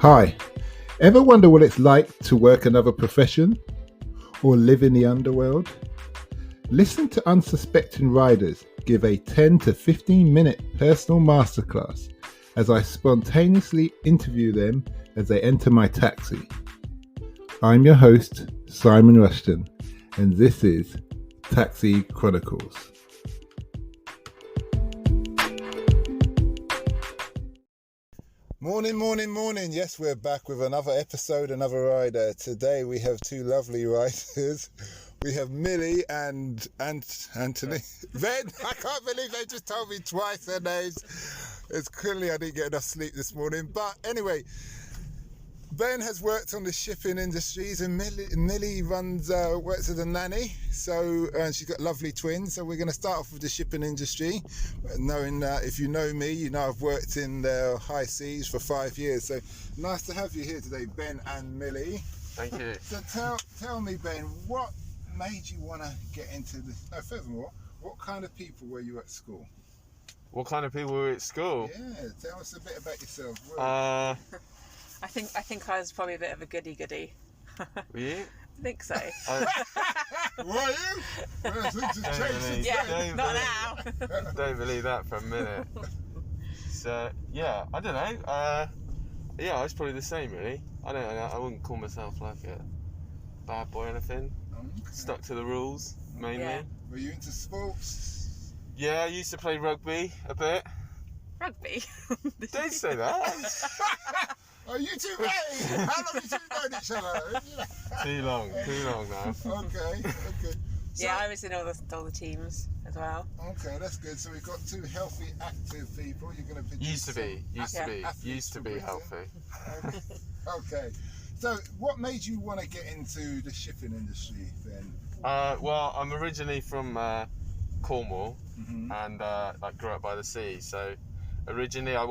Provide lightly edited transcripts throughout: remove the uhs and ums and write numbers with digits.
Hi, ever wonder what it's like to work another profession or live in the underworld? Listen to unsuspecting riders give a 10 to 15 minute personal masterclass as I spontaneously interview them as they enter my taxi. I'm your host, Simon Rushton, and this is Taxi Chronicles. Morning. Yes, we're back with another episode, another rider. Today we have two lovely riders. We have Millie and Anthony. Ben, I can't believe they just told me twice their names. It's clearly I didn't get enough sleep this morning. But anyway, Ben has worked on the shipping industries and Millie works as a nanny. So she's got lovely twins. So we're going to start off with the shipping industry. Knowing if you know me, you know I've worked in the high seas for 5 years. So nice to have you here today, Ben and Millie. Thank you. So tell me, Ben, what made you want to get into this? No, furthermore, what kind of people were you at school? What kind of people were at school? Yeah, tell us a bit about yourself. I think I was probably a bit of a goody. Were you? I think so. Were you? Well, things have changed since Yeah, then. not now. Don't believe that for a minute. So yeah, I don't know. Yeah, I was probably the same really. I wouldn't call myself like a bad boy or anything. Okay. Stuck to the rules mainly. Yeah. Were you into sports? Yeah, I used to play rugby a bit. Rugby. Don't say that. Oh, you two married? How long have you two known each other? Too long now. Okay. So, Yeah, I was in all the teams as well. okay, that's good. So we've got two healthy, active people. You're going to produce Used to be some healthy. Okay. So what made you want to get into the shipping industry then? Well, I'm originally from Cornwall, Mm-hmm. and grew up by the sea. So originally I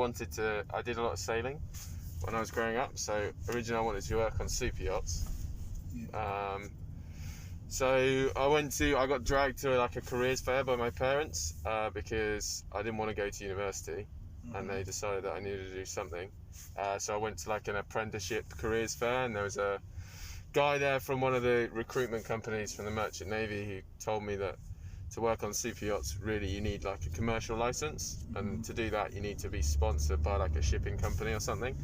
did a lot of sailing when I was growing up. So originally I wanted to work on super yachts. Yeah. So I got dragged to a careers fair by my parents because I didn't want to go to university, and they decided that I needed to do something. So I went to an apprenticeship careers fair, and there was a guy there from one of the recruitment companies from the Merchant Navy who told me that to work on super yachts, really you need a commercial license, and to do that you need to be sponsored by a shipping company or something.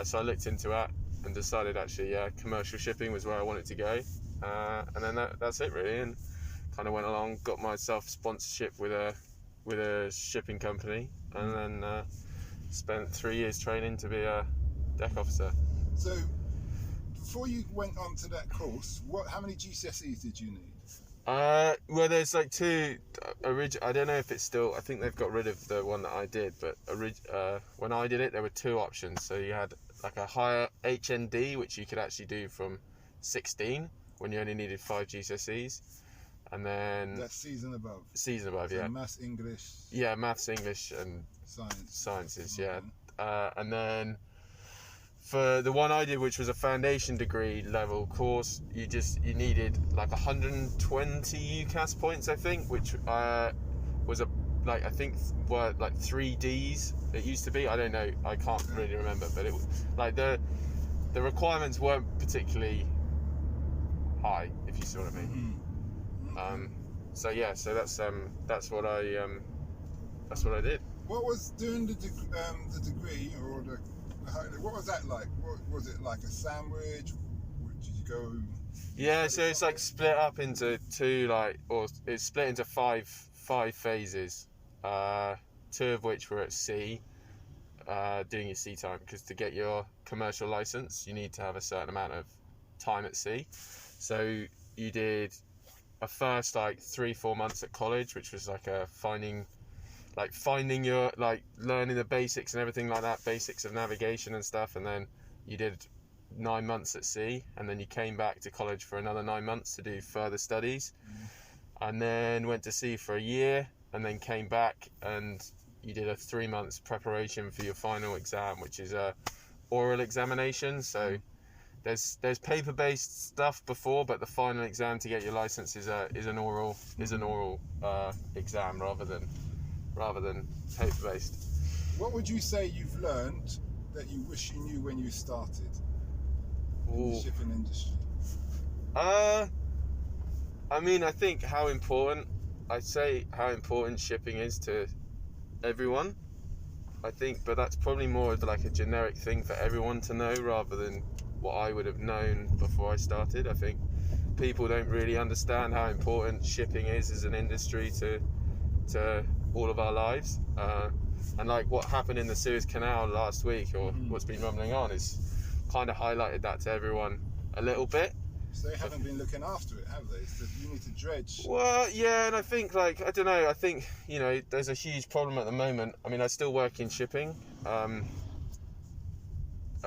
So I looked into that and decided actually commercial shipping was where I wanted to go, and then that's it really, and kind of went along, got myself sponsorship with a shipping company, and then spent 3 years training to be a deck officer. So before you went on to that course, how many GCSEs did you need? Well, there's two. I don't know if it's still. I think they've got rid of the one that I did. But when I did it, there were two options. So you had a higher HND, which you could actually do from 16 when you only needed 5 GCSEs, and then That's season above. Season above, So yeah. Maths, English. Yeah, maths, English, and Sciences. yeah. And then for the one I did, which was a foundation degree level course, you needed 120 UCAS points, I think, which was I think were 3 Ds. It used to be. I don't know. I can't really remember, but it was the requirements weren't particularly high, if you see what I mean. So yeah, so that's what I did. What was doing the degree or what was that like? Was it like a sandwich? Did you go? Yeah, so it's split up into two, or it's split into five phases. 2 of which were at sea, doing your sea time, because to get your commercial license, you need to have a certain amount of time at sea. So you did a first 3-4 months at college, which was finding your learning the basics and everything like that, basics of navigation and stuff, and then you did 9 months at sea, and then you came back to college for another 9 months to do further studies, and then went to sea for a year, and then came back and you did a 3 months preparation for your final exam, which is a oral examination. So there's paper-based stuff before, but the final exam to get your license is an oral exam rather than paper-based. What would you say you've learned that you wish you knew when you started in Ooh. the shipping industry? I mean, I think I'd say how important shipping is to everyone. I think, but that's probably more of like a generic thing for everyone to know rather than what I would have known before I started. I think people don't really understand how important shipping is as an industry to all of our lives. And like what happened in the Suez Canal last week, or what's been rumbling on, is kind of highlighted that to everyone a little bit. So they haven't been looking after it, have they? So you need to dredge. Well, yeah, and I think, like, I don't know, I think, you know, there's a huge problem at the moment. I mean, I still work in shipping at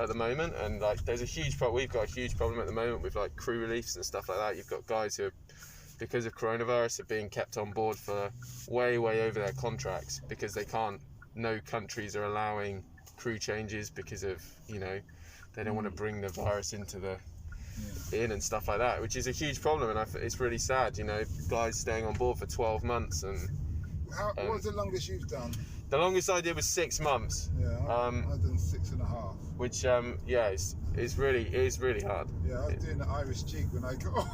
the moment, and, like, there's a huge problem. We've got a huge problem at the moment with, like, crew reliefs and stuff like that. You've got guys who, because of coronavirus, are being kept on board for way over their contracts because they can't, no countries are allowing crew changes because of, you know, they don't want to bring the virus into the in and stuff like that, which is a huge problem, and it's really sad, you know, guys staying on board for 12 months. And what was the longest you've done? the longest I did was 6 months. Yeah, I've done 6.5. Which yeah, is really hard. Yeah, I was doing the Irish jig when I got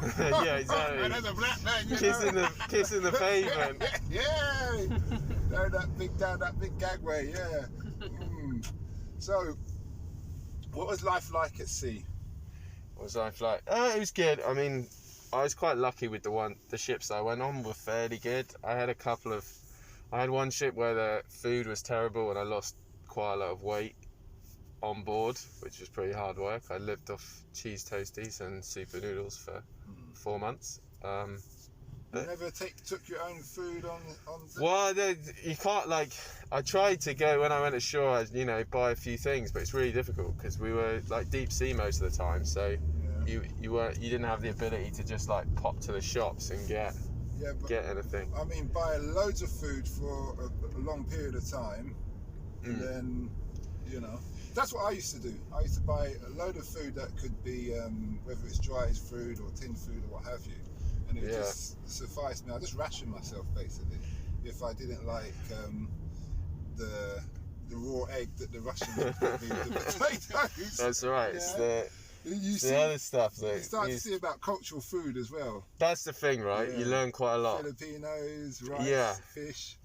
Yeah, exactly. and as a black man, you kissing the pavement. Yeah, down that big gagway. Yeah. So, what was life like at sea? What was life like? It was good. I mean, I was quite lucky with the ships that I went on were fairly good. I had one ship where the food was terrible and I lost quite a lot of weight on board, which was pretty hard work. I lived off cheese toasties and super noodles for 4 months. You never took your own food on Well, you can't, like, I tried to go when I went ashore, you know, buy a few things, but it's really difficult because we were like deep sea most of the time, so you didn't have the ability to just like pop to the shops and get anything. I mean, buy loads of food for a long period of time, and then, you know, that's what I used to do. I used to buy a load of food that could be whether it's dried food or tinned food or what have you. And it just sufficed me. I just rationed myself basically. If I didn't like the raw egg that the Russians would give me with the potatoes. That's right. Yeah. It's the other stuff that you start to see about cultural food as well. That's the thing, right? Yeah. You learn quite a lot. Filipinos, rice, fish,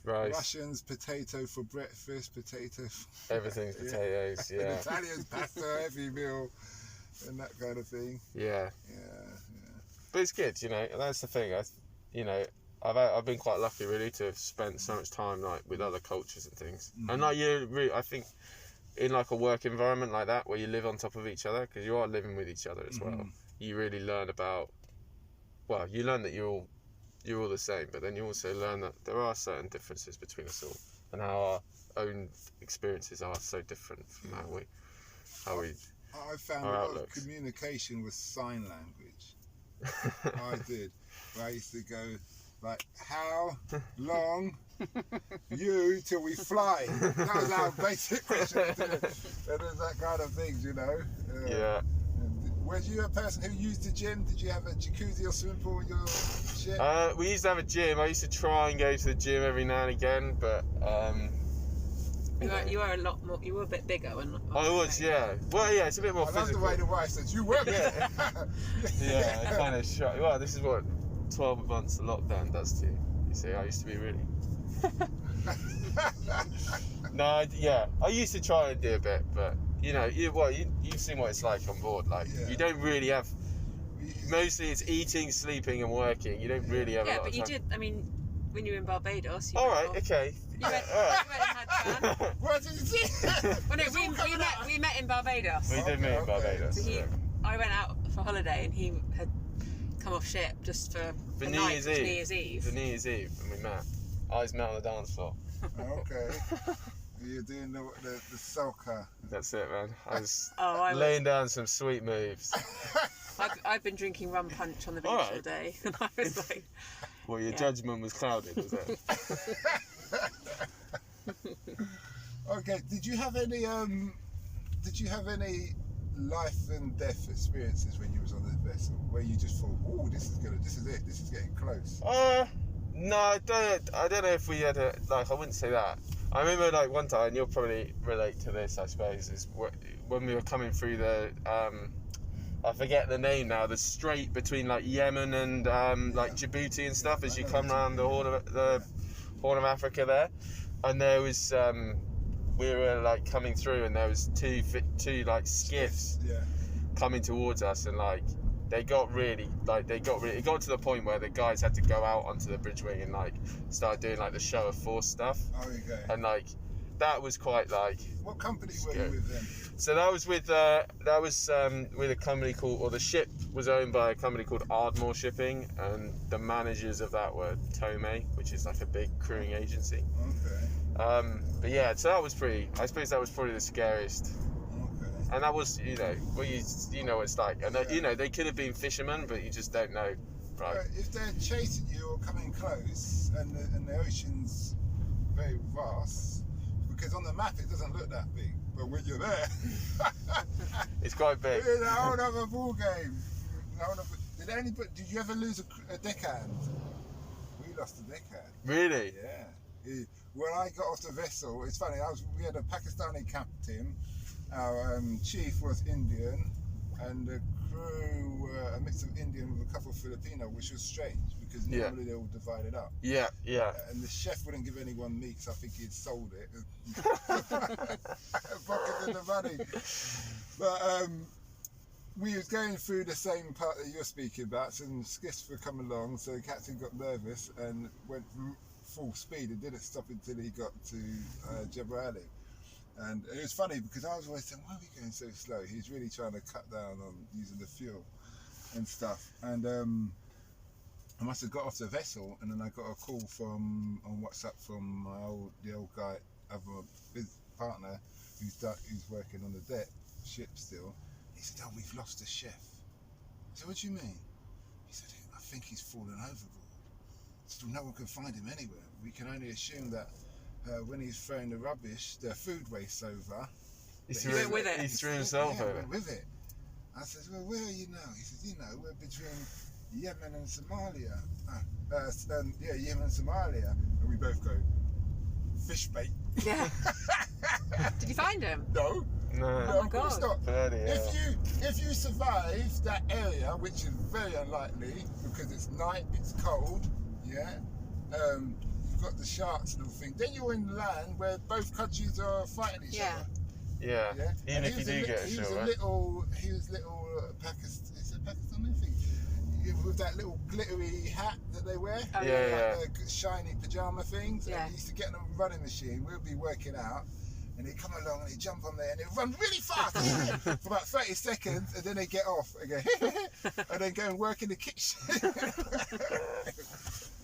rice. Russians, potato for breakfast, potato. Everything's potatoes. Yeah. And Italians, pasta every meal, and that kind of thing. Yeah. Yeah. But it's good, you know. And that's the thing. I've been quite lucky really to have spent so much time like with other cultures and things. And like I think in like a work environment like that where you live on top of each other, because you are living with each other as well, you really learn about. Well, you learn that you're all the same, but then you also learn that there are certain differences between us all, and how our own experiences are so different from how we. I found a lot of communication with sign language. I did. I used to go like, how long you till we fly? That was our basic question. And there's that kind of things, you know. Yeah. Were you a person who used the gym? Did you have a jacuzzi or swimming pool in your ship? We used to have a gym. I used to try and go to the gym every now and again, but you were a lot more. You were a bit bigger when I was, yeah. Well, yeah, it's a bit more physical. I love the way the wife says you were bigger. Yeah, I kind of shocked. Well, this is what 12 months of lockdown does to you. You see, I used to be really. No, I used to try and do a bit, but you know, you've seen what it's like on board. Like, you don't really have. Mostly, it's eating, sleeping, and working. You don't really have. Yeah, a lot but of you time. did. I mean, when you were in Barbados. All right, okay. You went and had fun. What did you see? Well, no, we met in Barbados. We did meet in Barbados. So I went out for holiday, and he had come off ship just for New Year's Eve. For New Year's Eve, and we met. Eyes met on the dance floor. Okay. You're doing the soca. That's it, man. I was I laying down some sweet moves. I've been drinking rum punch on the beach all day, and I was like. Well, your judgment was clouded, was it? Okay. Did you have any life and death experiences when you was on the vessel, where you just thought, "Oh, this is getting close"? No, I don't know if we had I wouldn't say that. I remember like one time, and you'll probably relate to this, I suppose, is when we were coming through the I forget the name now, the strait between like Yemen and like Djibouti and stuff, as you come around the Horn of Africa there, and there was we were like coming through, and there was two like skiffs coming towards us, and like it got to the point where the guys had to go out onto the bridge wing and like start doing like the show of force stuff. Oh, okay. And like that was quite like. What company were you with then? So that was with a company called, or the ship was owned by a company called Ardmore Shipping, and the managers of that were Tomei, which is like a big crewing agency. Okay. But yeah, so that was I suppose that was probably the scariest. Okay. And that was, you know, well, you know what it's like. And you know, they could have been fishermen, but you just don't know, right? But if they're chasing you or coming close, and the ocean's very vast, because on the map it doesn't look that big, but when you're there, it's quite big. It's a whole other ball game. Did you ever lose a deckhand? We lost a deckhand. Really? Yeah. When I got off the vessel, it's funny. We had a Pakistani captain. Our chief was Indian, and the crew were a mix of Indian with a couple of Filipino, which was strange because normally they're all divided up. Yeah, yeah. And the chef wouldn't give anyone meat, so I think he'd sold it. Pocketed the money. But we was going through the same part that you're speaking about, so the skiffs were coming along, so the captain got nervous and went full speed and didn't stop until he got to Jebel Ali. And it was funny because I was always saying, why are we going so slow? He's really trying to cut down on using the fuel and stuff. And I must have got off the vessel, and then I got a call on WhatsApp from the old guy, other partner, who's working on the deck ship still. He said, "Oh, we've lost the chef." I said, "What do you mean?" He said, "I think he's fallen overboard. So no one can find him anywhere. We can only assume that when he's throwing the rubbish, the food waste over, he threw himself over. With it." I said, "Well, where are you now?" He said, "We're between Yemen and Somalia." Yemen and Somalia. And we both go, fish bait. Yeah. Did you find him? No. No. Oh my God. Stop. Bloody hell. If you survive that area, which is very unlikely because it's night, it's cold, you've got the sharks and everything. Then you're in land where both countries are fighting each other. Yeah. Even if you do get a shot, right? He was little Pakistan. Is it Pakistani thing? With that little glittery hat that they wear. Oh, Like the shiny pajama things. Yeah. And he used to get on a running machine. We'll be working out. And he'd come along and he'd jump on there and he'd run really fast for about 30 seconds, and then they'd get off and go, and then go and work in the kitchen.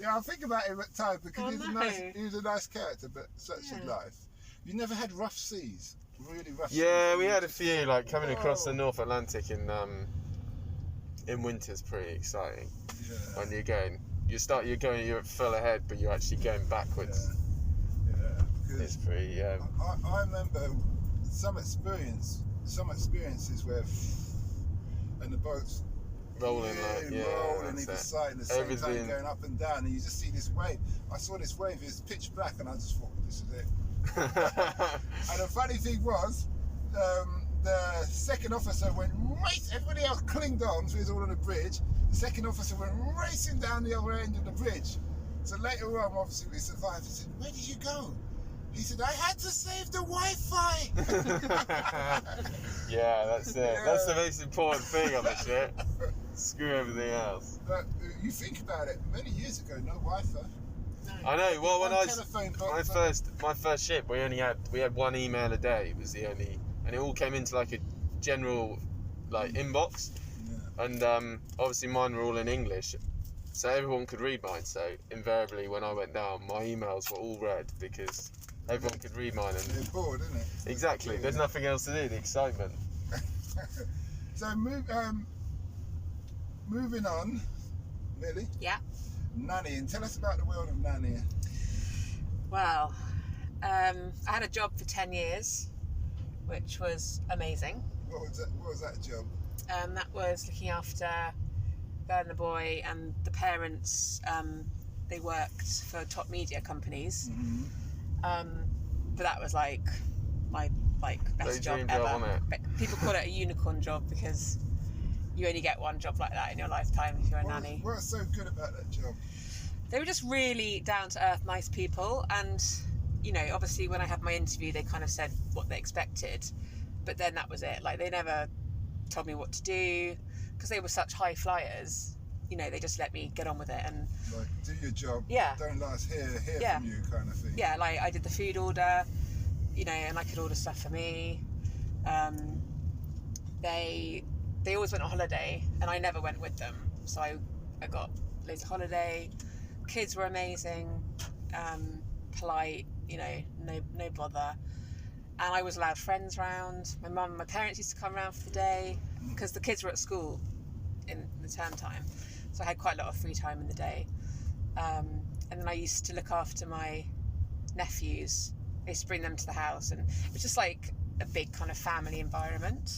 I think about him at times because he was a nice character, but such a life. You never had rough seas? Really rough seas? Yeah, we had a few, like coming across the North Atlantic in winter's pretty exciting. Yeah. When you're full ahead, but you're actually going backwards. Yeah. It's pretty. I remember some experiences where, and the boats rolling rolling either side at the same time, going up and down, and you just see this wave. I saw this wave; it's pitch black, and I just thought, "This is it." And the funny thing was, the second officer went race. Everybody else clinged on, so he was all on the bridge. The second officer went racing down the other end of the bridge. So later on, obviously, we survived. I said, "Where did you go?" He said, "I had to save the Wi-Fi." Yeah, that's it. Yeah. That's the most important thing on the ship. Screw everything else. But you think about it, many years ago, no Wi-Fi. No. I know. Well, when my first ship, we had one email a day. It was the only, and it all came into like a general inbox. Yeah. And obviously mine were all in English, so everyone could read mine. So invariably, when I went down, my emails were all read because everyone could read mine. And they're bored, isn't it? Exactly. There's nothing else to do. The excitement. So moving on, Millie. Yeah. Nannying. Tell us about the world of nannying. Well, I had a job for 10 years, which was amazing. What was that job? That was looking after Bert and the boy and the parents. They worked for top media companies. Mm-hmm. but that was like my best job dream ever. job, wasn't it? But people call it a unicorn job because you only get one job like that in your lifetime if you're a nanny. What's so good about that job? They were just really down to earth, nice people, and obviously when I had my interview, they kind of said what they expected, but then that was it. Like, they never told me what to do because they were such high flyers. They just let me get on with it and like, do your job. Yeah. Don't let us hear Yeah. from you, kind of thing. Yeah, like I did the food order, and I could order stuff for me. They always went on holiday, and I never went with them, so I got loads of holiday. Kids were amazing, polite, no bother. And I was allowed friends round. My mum and my parents used to come round for the day because the kids were at school in the term time, so I had quite a lot of free time in the day. And then I used to look after my nephews. I used to bring them to the house, and it was just like a big kind of family environment,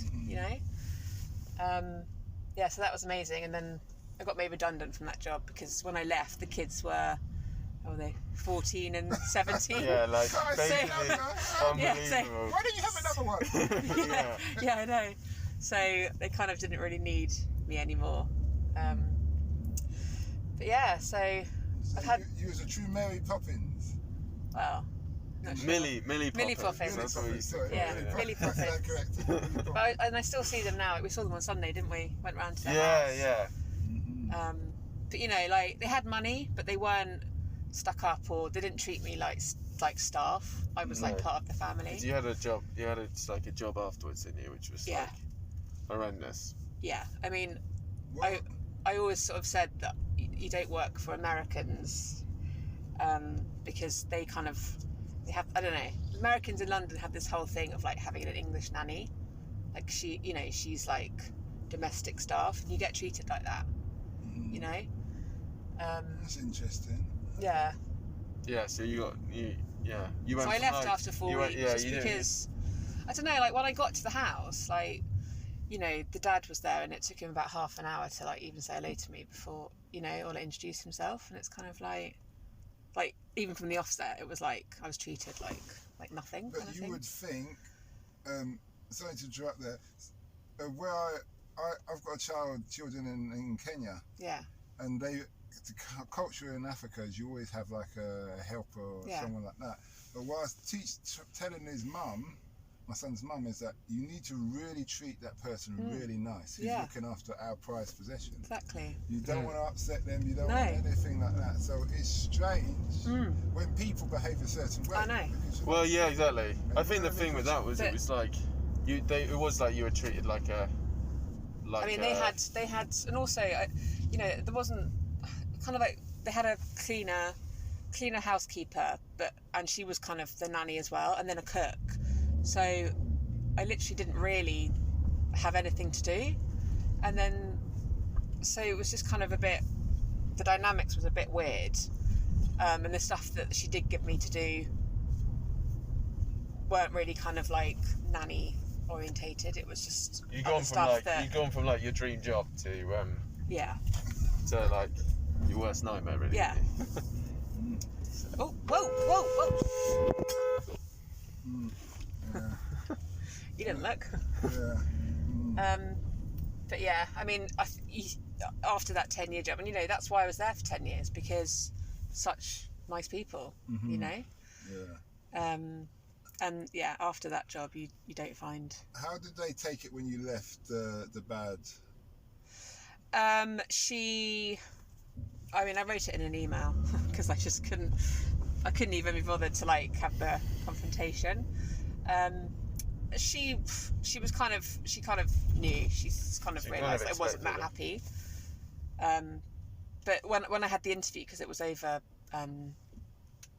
so that was amazing. And then I got made redundant from that job because when I left, the kids were 14 and 17. Yeah, like basically unbelievable. Yeah, so, why don't you have another one? yeah, I know. So they kind of didn't really need me anymore. But yeah, so I've had. You was a true Mary Poppins. Well, not sure. Millie Poppins. Poppins. That's what we used to Yeah, Millie Poppins. That's correct. And I still see them now. We saw them on Sunday, didn't we? Went round to their house. Yeah. But like, they had money, but they weren't stuck up, or they didn't treat me like staff. I was like part of the family. You had a job. You had a job afterwards, didn't you? Which was like horrendous. Yeah, I mean, I always sort of said that you don't work for Americans because they have, I don't know, Americans in London have this whole thing of like having an English nanny, like she's like domestic staff, and you get treated like that. That's interesting. Yeah. Yeah, so you went. So I left after 4 weeks because I don't know. Like, when I got to the house, like, the dad was there, and it took him about half an hour to like even say hello to me before or to introduce himself, and it's kind of like even from the offset, it was like I was treated like nothing. But kind of you thing. would think. Sorry to interrupt there. Where I've got children in Kenya. Yeah. And the culture in Africa is you always have like a helper or someone like that. But what I was telling his mum, my son's mum, is that you need to really treat that person really nice. Who's looking after our prized possession. Exactly. You don't want to upset them. You don't want anything like that. So it's strange when people behave a certain way. I know. Well, yeah, exactly. I think the thing with that was it was like you were treated like a. Like, I mean, they had, and also, there wasn't kind of like they had a cleaner housekeeper, and she was kind of the nanny as well, and then a cook. So I literally didn't really have anything to do, and then so it was just kind of the dynamics was a bit weird, and the stuff that she did give me to do weren't really kind of like nanny orientated. It was just you've gone from like your dream job to to like your worst nightmare, really. Yeah. Oh, whoa. You didn't look. But yeah, I mean, after that 10-year job, and that's why I was there for 10 years, because such nice people, and after that job, you don't find. How did they take it when you left the bad? I wrote it in an email because I just couldn't even be bothered to like have the confrontation. She kind of knew. She's kind of realised I wasn't that happy. But when I had the interview, because it was over,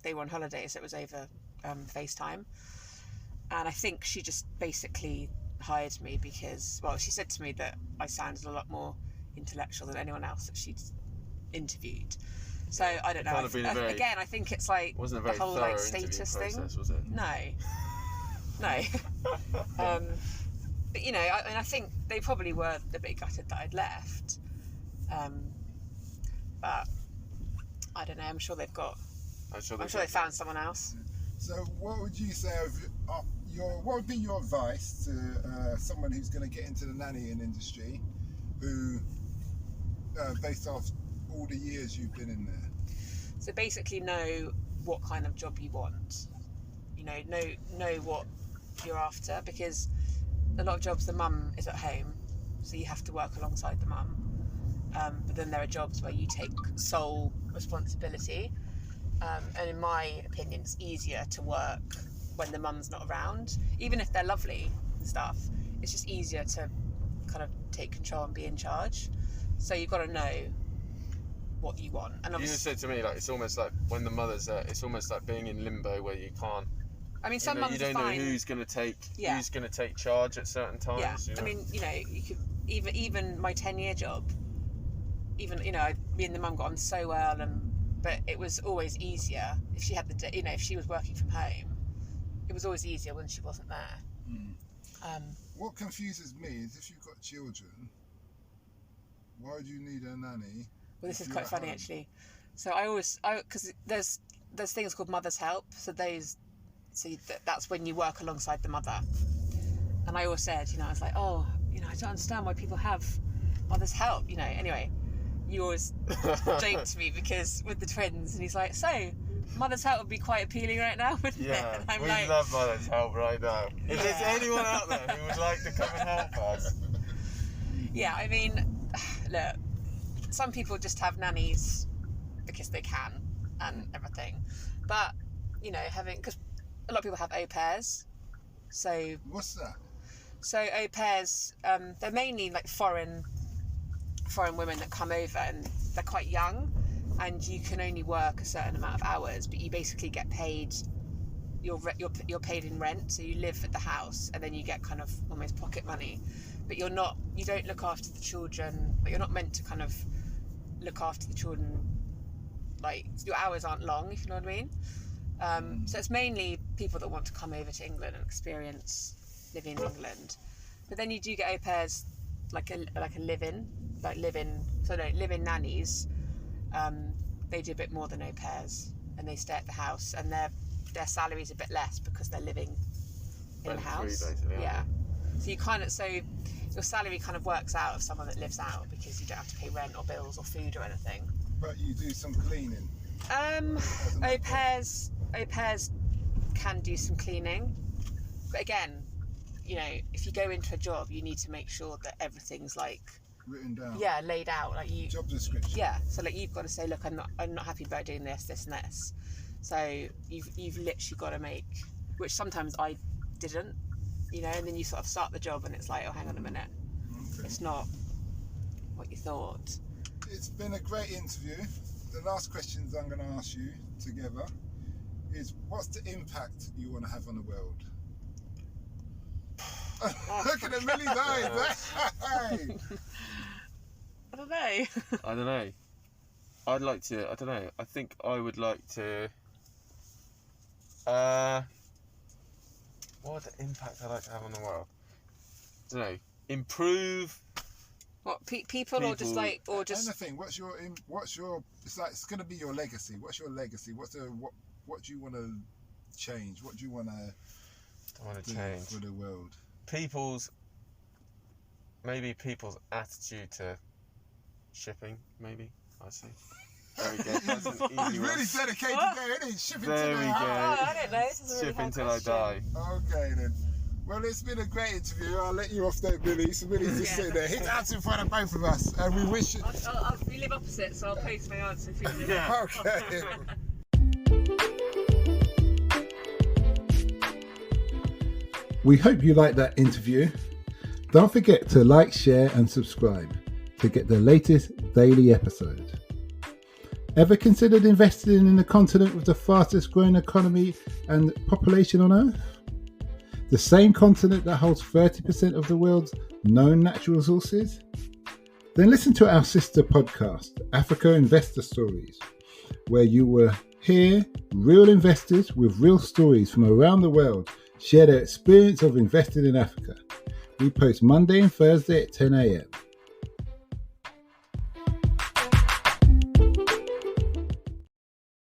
they were on holiday, so it was over FaceTime, and I think she just basically hired me because, well, she said to me that I sounded a lot more intellectual than anyone else that she'd interviewed. So I don't know. Again, I think it's like wasn't a the very whole thorough like status process, thing. Was it? No. But I think they probably were a bit gutted that I'd left. But I don't know. I'm sure they found someone else. So what would you say what would be your advice to someone who's going to get into the nannying industry, who based off all the years you've been in there? So basically know what kind of job you want. Know what you're after, because a lot of jobs the mum is at home, so you have to work alongside the mum. But then there are jobs where you take sole responsibility. And in my opinion, it's easier to work when the mum's not around. Even if they're lovely and stuff, it's just easier to kind of take control and be in charge. So you've got to know what you want. And you just said to me, like, it's almost like when the mother's there, it's almost like being in limbo where you can't. I mean, some mums you don't know who's going to take charge at certain times. Yeah, you know? I mean, you could even my 10-year job. Even me and the mum got on so well, but it was always easier if she had if she was working from home. It was always easier when she wasn't there. What confuses me is if you've got children, why would you need a nanny? Well, this is quite funny actually. So because there's things called mother's help. So that's when you work alongside the mother. And I always said, I was like, I don't understand why people have mother's help. Anyway, you always joke to me because with the twins, and he's like, so mother's help would be quite appealing right now, wouldn't it? Yeah, And I'm we like, love mother's help right now. If there's anyone out there who would like to come and help us. Yeah, I mean, look, some people just have nannies because they can and everything. But, because a lot of people have au pairs. So what's that? So au pairs, they're mainly like foreign women that come over, and they're quite young, and you can only work a certain amount of hours, but you basically get paid. You're paid in rent, so you live at the house, and then you get kind of almost pocket money. But you don't look after the children. But you're not meant to kind of look after the children. Like, your hours aren't long, if you know what I mean. So it's mainly people that want to come over to England and experience living in England. But then you do get au pairs, like a live-in nannies. They do a bit more than au pairs, and they stay at the house, and their salary's a bit less because they're living in the house. Yeah. So your salary kind of works out of someone that lives out, because you don't have to pay rent or bills or food or anything. But you do some cleaning. Au pairs can do some cleaning, but again, if you go into a job, you need to make sure that everything's like written down. Yeah, laid out, like you. Job description. Yeah, so like you've got to say, look, I'm not happy about doing this, this, and this. So you've literally got to make, which sometimes I didn't, and then you sort of start the job and it's like, oh, hang on a minute, it's not what you thought. It's been a great interview. The last questions I'm going to ask you together is, what's the impact you want to have on the world? Look at the Millie's eyes. Hey. I don't know. I'd like to, I don't know, I think I would like to, what the impact I'd like to have on the world? I don't know, improve. What, people or just like, or just anything. What's your it's going to be your legacy. What's your legacy? What do you want to change? What do you want to change for the world? People's attitude to shipping, maybe. I see. There we go. That's an easy one. Really dedicated there, isn't he? Shipping there till we I go. I don't know. Shipping till I die. Okay then. Well, it's been a great interview. I'll let you off there, Billy. So Billy's just sitting there. He's out in front of both of us, and we wish you. We live opposite, so I'll post my answer for you. Yeah. Okay. We hope you liked that interview. Don't forget to like, share and subscribe to get the latest daily episode. Ever considered investing in the continent with the fastest growing economy and population on Earth? The same continent that holds 30% of the world's known natural resources? Then listen to our sister podcast, Africa Investor Stories, where you will hear real investors with real stories from around the world share their experience of investing in Africa. We post Monday and Thursday at 10 a.m.